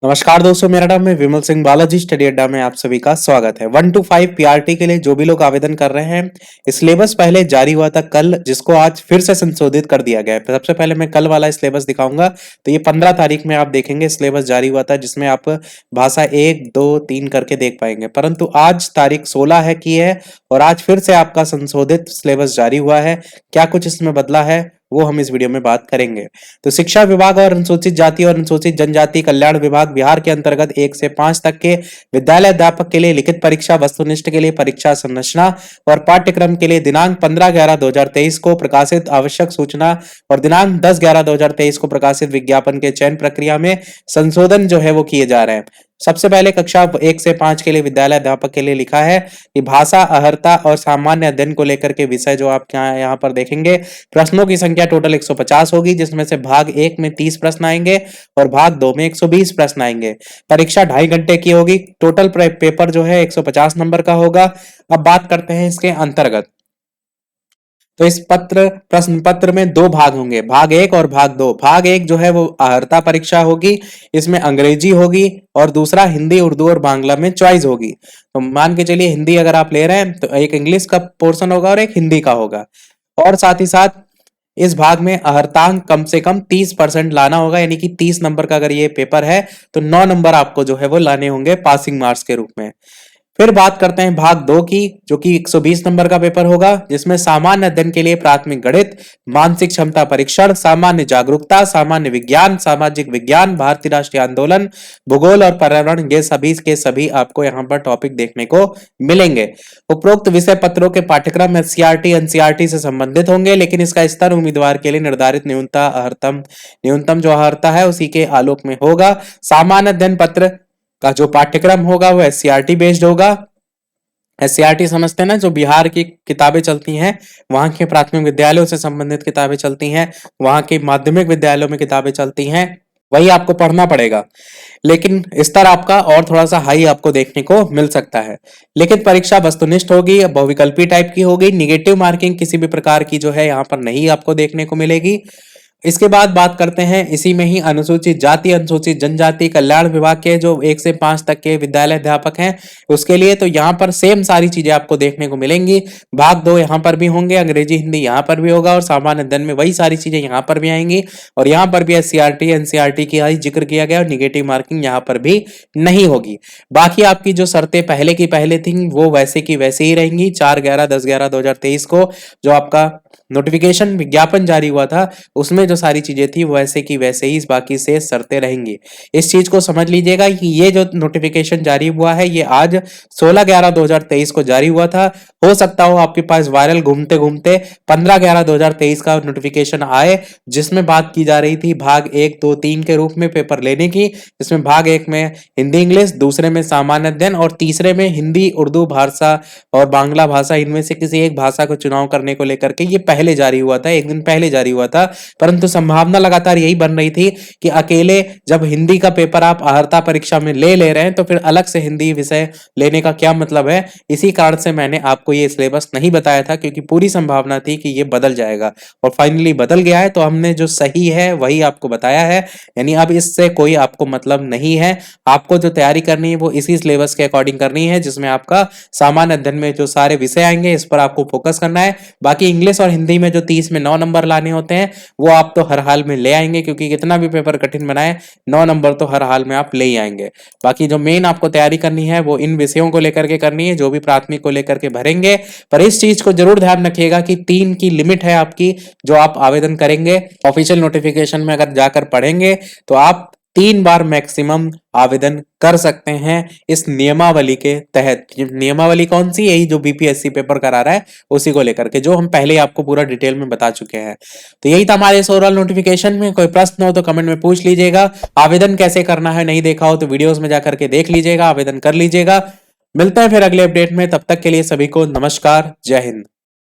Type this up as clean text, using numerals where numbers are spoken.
नमस्कार दोस्तों, मेरा नाम है विमल सिंह बालाजी। स्टडी अड्डा में आप सभी का स्वागत है। 1 to 5 पीआरटी के लिए जो भी लोग आवेदन कर रहे हैं, सिलेबस पहले जारी हुआ था कल, जिसको आज फिर से संशोधित कर दिया गया है। सबसे पहले मैं कल वाला सिलेबस दिखाऊंगा। तो ये 15 तारीख में आप देखेंगे सिलेबस जारी हुआ था, जिसमें आप भाषा 1, 2, 3 करके देख पाएंगे। परंतु आज तारीख 16 है की है और आज फिर से आपका संशोधित सिलेबस जारी हुआ है। क्या कुछ इसमें बदला है वो हम इस वीडियो में बात करेंगे। तो शिक्षा विभाग और अनुसूचित जाति और अनुसूचित जनजाति कल्याण विभाग बिहार के अंतर्गत 1 से 5 तक के विद्यालय अध्यापक के लिए लिखित परीक्षा वस्तुनिष्ठ के लिए परीक्षा संरचना और पाठ्यक्रम के लिए दिनांक 15/11/2023 को प्रकाशित आवश्यक सूचना और दिनांक 10/11/2023 को प्रकाशित विज्ञापन के चयन प्रक्रिया में संशोधन जो है वो किए जा रहे हैं। सबसे पहले कक्षा 1 से 5 के लिए विद्यालय अध्यापक के लिए लिखा है कि भाषा अहर्ता और सामान्य अध्ययन को लेकर के विषय जो आप यहाँ पर देखेंगे, प्रश्नों की संख्या टोटल 150 होगी, जिसमें से भाग 1 में 30 प्रश्न आएंगे और भाग 2 में 120 प्रश्न आएंगे। परीक्षा 2.5 घंटे की होगी। टोटल पेपर जो है 150 नंबर का होगा। अब बात करते हैं इसके अंतर्गत। तो इस प्रश्न पत्र में 2 भाग होंगे, भाग 1 और भाग 2। भाग 1 जो है वो अहर्ता परीक्षा होगी, इसमें अंग्रेजी होगी और दूसरा हिंदी, उर्दू और बांग्ला में चॉइस होगी। तो मान के चलिए हिंदी अगर आप ले रहे हैं तो एक इंग्लिश का पोर्शन होगा और एक हिंदी का होगा। और साथ ही साथ इस भाग में अहर्तांक कम से कम 30% लाना होगा, यानी कि 30 नंबर का अगर ये पेपर है तो 9 नंबर आपको जो है वो लाने होंगे पासिंग मार्क्स के रूप में। फिर बात करते हैं भाग 2 की, जो कि 120 नंबर का पेपर होगा, जिसमें सामान्य अध्ययन के लिए प्राथमिक गणित, मानसिक क्षमता परीक्षण, सामान्य जागरूकता, सामान्य विज्ञान, सामाजिक विज्ञान, भारतीय राष्ट्रीय आंदोलन, भूगोल और पर्यावरण, ये सभी के सभी आपको यहाँ पर टॉपिक देखने को मिलेंगे। उपरोक्त विषय पत्रों के पाठ्यक्रम एससीईआरटी एनसीईआरटी से संबंधित होंगे, लेकिन इसका स्तर उम्मीदवार के लिए निर्धारित न्यूनतम जो अहर्ता है उसी के आलोक में होगा। सामान्य अध्ययन पत्र का जो पाठ्यक्रम होगा वो एससीईआरटी बेस्ड होगा। एससीईआरटी समझते हैं ना, जो बिहार की किताबें चलती हैं, वहां के प्राथमिक विद्यालयों से संबंधित किताबें चलती हैं, वहां के माध्यमिक विद्यालयों में किताबें चलती हैं, वही आपको पढ़ना पड़ेगा। लेकिन स्तर आपका और थोड़ा सा हाई आपको देखने को मिल सकता है। लिखित परीक्षा वस्तुनिष्ठ होगी, बहुविकल्पी टाइप की होगी। निगेटिव मार्किंग किसी भी प्रकार की जो है यहाँ पर नहीं आपको देखने को मिलेगी। इसके बाद बात करते हैं इसी में ही अनुसूचित जाति अनुसूचित जनजाति कल्याण विभाग के जो 1 से 5 तक के विद्यालय अध्यापक हैं उसके लिए। तो यहाँ पर सेम सारी चीजें आपको देखने को मिलेंगी। भाग 2 यहाँ पर भी होंगे, अंग्रेजी हिंदी यहाँ पर भी होगा और सामान्य अध्ययन में वही सारी चीजें यहाँ पर भी आएंगी। और यहाँ पर भी एससीईआरटी एनसीईआरटी की ही जिक्र किया गया और निगेटिव मार्किंग यहाँ पर भी नहीं होगी। बाकी आपकी जो शर्तें पहले की पहले थी वो वैसे की वैसे ही रहेंगी। 4/11/10/11/2023 को जो आपका नोटिफिकेशन विज्ञापन जारी हुआ था उसमें जो सारी चीजें थी वो वैसे की वैसे ही बाकी से शर्तें रहेंगी। इस चीज को समझ लीजिएगा कि ये जो नोटिफिकेशन जारी हुआ है ये आज 16/11/2023 को जारी हुआ था। हो सकता हो आपके पास वायरल घूमते घूमते 15/11/2023 का नोटिफिकेशन आए, जिसमें बात की जा रही थी भाग 1, 2, 3 के रूप में पेपर लेने की। जिसमें भाग 1 में हिंदी इंग्लिश, दूसरे में सामान्य अध्ययन और तीसरे में हिंदी उर्दू भाषा और बांग्ला भाषा, इनमें से किसी एक भाषा को चुनाव करने को लेकर के ये पहले जारी हुआ था, एक दिन पहले जारी हुआ था। परंतु संभावना लगातार यही बन रही थी कि अकेले जब हिंदी का पेपर आप अहर्ता परीक्षा में ले रहे हैं तो फिर अलग से हिंदी विषय लेने का क्या मतलब है। इसी कारण से मैंने आपको ये सिलेबस नहीं बताया था, क्योंकि पूरी संभावना थी कि ये बदल जाएगा और फाइनली बदल गया है। तो हमने जो सही है वही आपको बताया है, यानी अब इससे कोई आपको मतलब नहीं है। आपको जो तैयारी करनी है वो इसी सिलेबस के अकॉर्डिंग करनी है, जिसमें आपका सामान्य अध्ययन में जो सारे विषय आएंगे इस पर आपको फोकस करना है। बाकी इंग्लिश और हिंदी में जो 30 में 9 नंबर लाने होते हैं वो आप तो हर हाल में ले आएंगे, क्योंकि कितना भी पेपर कठिन बनाए 9 नंबर तो हर हाल में आप ले ही आएंगे। बाकी जो मेन आपको तैयारी करनी है वो इन विषयों को लेकर के करनी है, जो भी प्राथमिक को लेकर के भरेंगे। पर इस चीज को जरूर ध्यान रखिएगा कि 3 की लिमिट है आपकी जो आप आवेदन करेंगे। ऑफिशियल नोटिफिकेशन में अगर जाकर पढ़ेंगे तो आप 3 बार मैक्सिमम आवेदन कर सकते हैं इस नियमावली के तहत। नियमावली कौन सी? यही जो बीपीएससी पेपर करा रहा है उसी को लेकर के, जो हम पहले आपको पूरा डिटेल में बता चुके हैं। तो यही था हमारे इस ओवरऑल नोटिफिकेशन में। कोई प्रश्न हो तो कमेंट में पूछ लीजिएगा। आवेदन कैसे करना है नहीं देखा हो तो वीडियोस में जाकर के देख लीजिएगा, आवेदन कर लीजिएगा। मिलते हैं फिर अगले अपडेट में, तब तक के लिए सभी को नमस्कार, जय हिंद।